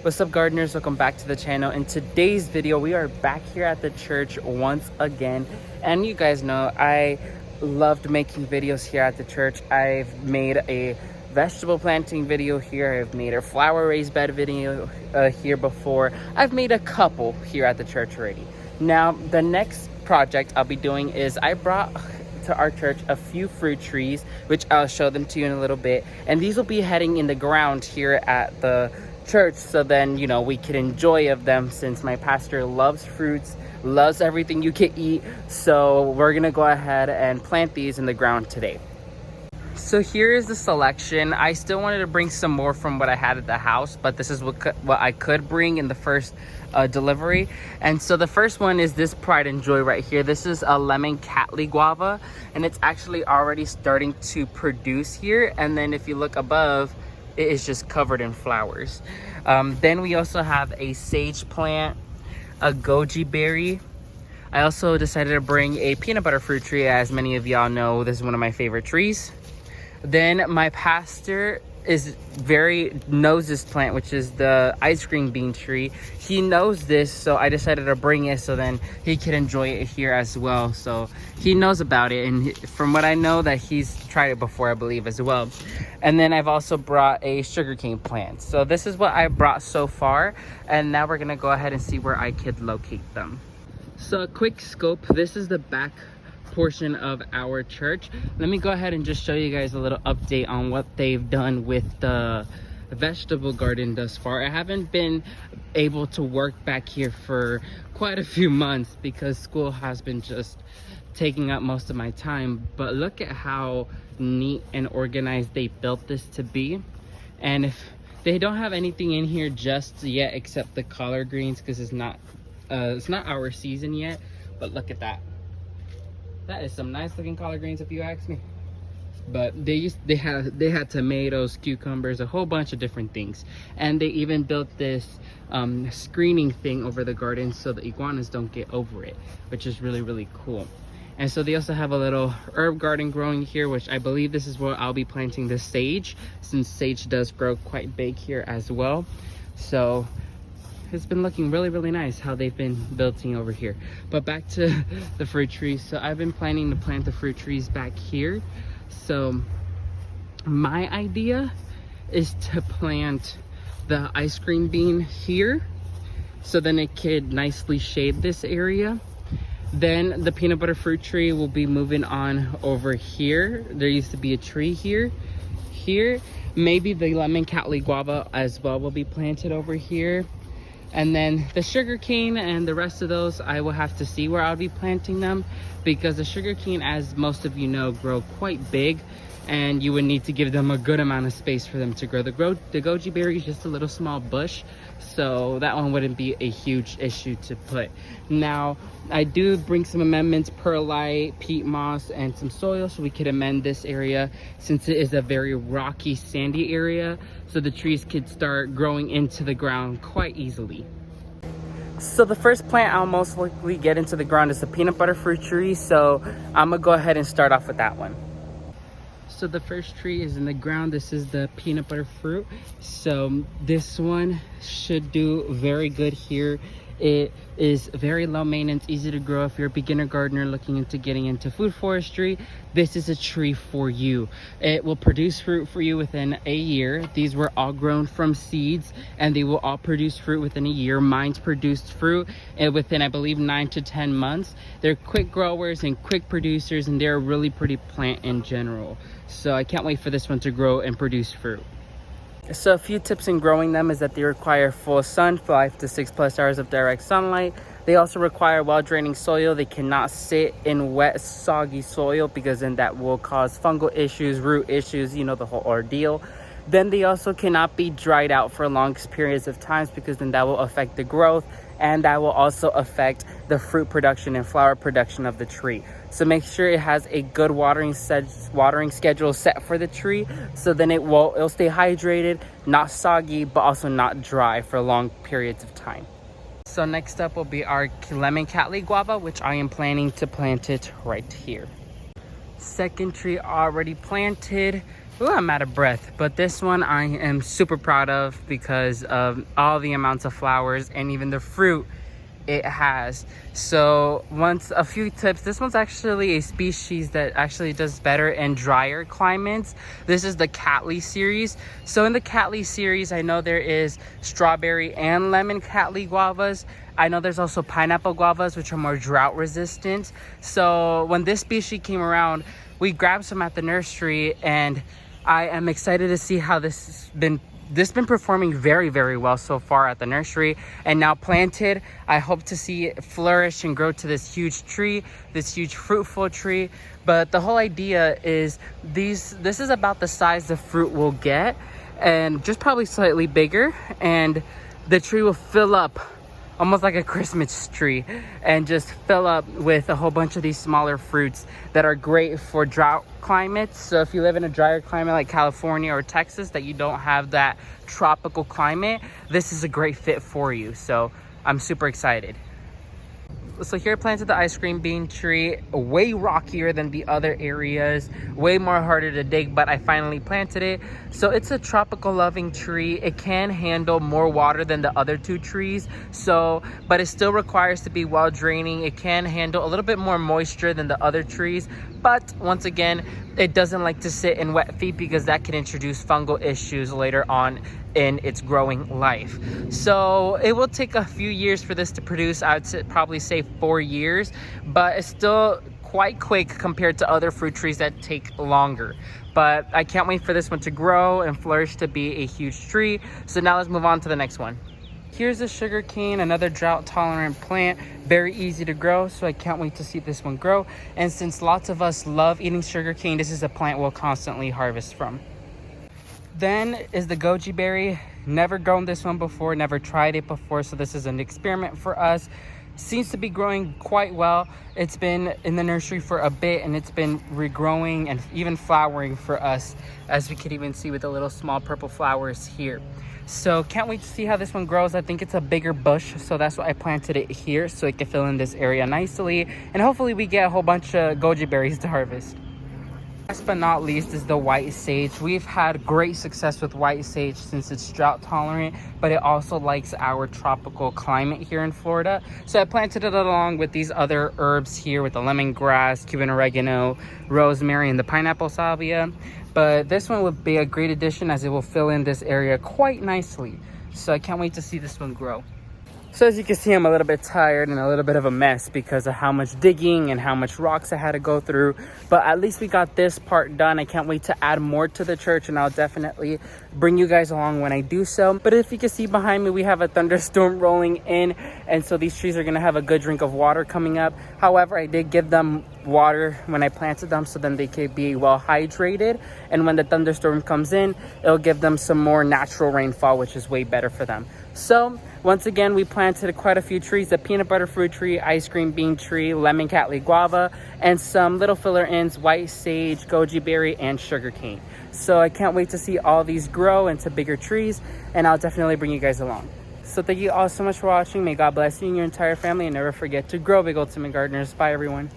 What's up, gardeners? Welcome back to the channel. In today's video we are back here at the church once again, and you guys know I loved making videos here at the church. I've made a vegetable planting video here, I've made a flower raised bed video here before. I've made a couple here at the church already. Now the next project I'll be doing is I brought to our church a few fruit trees, which I'll show them to you in a little bit, and these will be heading in the ground here at the church, so then we can enjoy of them, since my pastor loves fruits, loves everything you can eat. So we're gonna go ahead and plant these in the ground today. So here is the selection. I still wanted to bring some more from what I had at the house, but this is what I could bring in the first delivery. And so the first one is this Pride and Joy right here. This is a lemon Cattleya guava, and it's actually already starting to produce here. And then if you look above, it is just covered in flowers. Then we also have a sage plant, a goji berry. I also decided to bring a peanut butter fruit tree. As many of y'all know, this is one of my favorite trees. Then my pastor knows this plant, which is the ice cream bean tree. He knows this, so I decided to bring it so then he could enjoy it here as well. So he knows about it, and from what I know, that he's tried it before, I believe, as well. And then I've also brought a sugarcane plant. So this is what I brought so far, and now we're gonna go ahead and see where I could locate them. So a quick scope, this is the back portion of our church. Let me go ahead and just show you guys a little update on what they've done with the vegetable garden thus far. I haven't been able to work back here for quite a few months because school has been just taking up most of my time, but look at how neat and organized they built this to be. And if they don't have anything in here just yet except the collard greens, because it's not our season yet, but look at that. That is some nice looking collard greens, if you ask me. But they had tomatoes, cucumbers, a whole bunch of different things. And they even built this screening thing over the garden so the iguanas don't get over it, which is really, really cool. And so they also have a little herb garden growing here, which I believe this is where I'll be planting the sage, since sage does grow quite big here as well. So it's been looking really, really nice how they've been building over here. But back to the fruit trees. So I've been planning to plant the fruit trees back here. So my idea is to plant the ice cream bean here, so then it could nicely shade this area. Then the peanut butter fruit tree will be moving on over here. There used to be a tree here. Maybe the lemon Cattleya guava as well will be planted over here. And then the sugar cane and the rest of those, I will have to see where I'll be planting them, because the sugar cane, as most of you know, grow quite big, and you would need to give them a good amount of space for them to grow. The goji berry is just a little small bush, so that one wouldn't be a huge issue to put. Now, I do bring some amendments: perlite, peat moss, and some soil, so we could amend this area, since it is a very rocky, sandy area, so the trees could start growing into the ground quite easily. So the first plant I'll most likely get into the ground is the peanut butter fruit tree, so I'm gonna go ahead and start off with that one. So the first tree is in the ground. This is the peanut butter fruit. So this one should do very good here. It is very low maintenance, easy to grow. If you're a beginner gardener looking into getting into food forestry, this is a tree for you. It will produce fruit for you within a year. These were all grown from seeds, and they will all produce fruit within a year. Mine's produced fruit within, I believe, 9 to 10 months. They're quick growers and quick producers, and they're a really pretty plant in general. So I can't wait for this one to grow and produce fruit. So a few tips in growing them is that they require full sun, 5 to 6 plus hours of direct sunlight. They also require well-draining soil. They cannot sit in wet, soggy soil, because then that will cause fungal issues, root issues, the whole ordeal. Then they also cannot be dried out for long periods of times, because then that will affect the growth, and that will also affect the fruit production and flower production of the tree. So make sure it has a good watering schedule set for the tree, so then it'll stay hydrated, not soggy, but also not dry for long periods of time. So next up will be our lemon Cattleya guava, which I am planning to plant it right here. Second tree already planted. Ooh, I'm out of breath, but this one I am super proud of because of all the amounts of flowers and even the fruit it has. So a few tips. This one's actually a species that actually does better in drier climates. This is the Cattleya series. So in the Cattleya series, I know there is strawberry and lemon Cattleya guavas. I know there's also pineapple guavas, which are more drought resistant. So when this species came around, we grabbed some at the nursery, and I am excited to see how this been performing very well so far at the nursery. And now planted, I hope to see it flourish and grow to this huge tree, this huge fruitful tree. But the whole idea is this is about the size the fruit will get, and just probably slightly bigger, and the tree will fill up almost like a Christmas tree, and just fill up with a whole bunch of these smaller fruits that are great for drought climates. So if you live in a drier climate like California or Texas, that you don't have that tropical climate, this is a great fit for you. So I'm super excited. So here I planted the ice cream bean tree, way rockier than the other areas, way more harder to dig, but I finally planted it. So it's a tropical loving tree. It can handle more water than the other two trees, but it still requires to be well draining. It can handle a little bit more moisture than the other trees, but once again, it doesn't like to sit in wet feet because that can introduce fungal issues later on in its growing life. So it will take a few years for this to produce. I would probably say 4 years, but it's still quite quick compared to other fruit trees that take longer. But I can't wait for this one to grow and flourish to be a huge tree. So now let's move on to the next one. Here's a sugar cane, another drought tolerant plant, very easy to grow, so I can't wait to see this one grow. And since lots of us love eating sugar cane, this is a plant we'll constantly harvest from. Then is the goji berry. Never grown this one before, never tried it before, so this is an experiment for us. Seems to be growing quite well. It's been in the nursery for a bit, and it's been regrowing and even flowering for us, as we could even see with the little small purple flowers here. So can't wait to see how this one grows. I think it's a bigger bush, so that's why I planted it here, so it can fill in this area nicely, and hopefully we get a whole bunch of goji berries to harvest. Last but not least is the white sage. We've had great success with white sage since it's drought tolerant, but it also likes our tropical climate here in Florida. So I planted it along with these other herbs here with the lemongrass, Cuban oregano, rosemary, and the pineapple salvia. But this one would be a great addition as it will fill in this area quite nicely. So I can't wait to see this one grow. So as you can see, I'm a little bit tired and a little bit of a mess because of how much digging and how much rocks I had to go through. But at least we got this part done. I can't wait to add more to the church, and I'll definitely bring you guys along when I do so. But if you can see behind me, we have a thunderstorm rolling in, and so these trees are going to have a good drink of water coming up. However, I did give them water when I planted them, so then they could be well hydrated, and when the thunderstorm comes in, it'll give them some more natural rainfall, which is way better for them. So once again, we planted quite a few trees: the peanut butter fruit tree, ice cream bean tree, lemon Cattleya guava, and some little filler ends: white sage, goji berry, and sugar cane. So I can't wait to see all these grow into bigger trees, and I'll definitely bring you guys along. So thank you all so much for watching. May God bless you and your entire family, and never forget to grow big, ultimate gardeners. Bye everyone.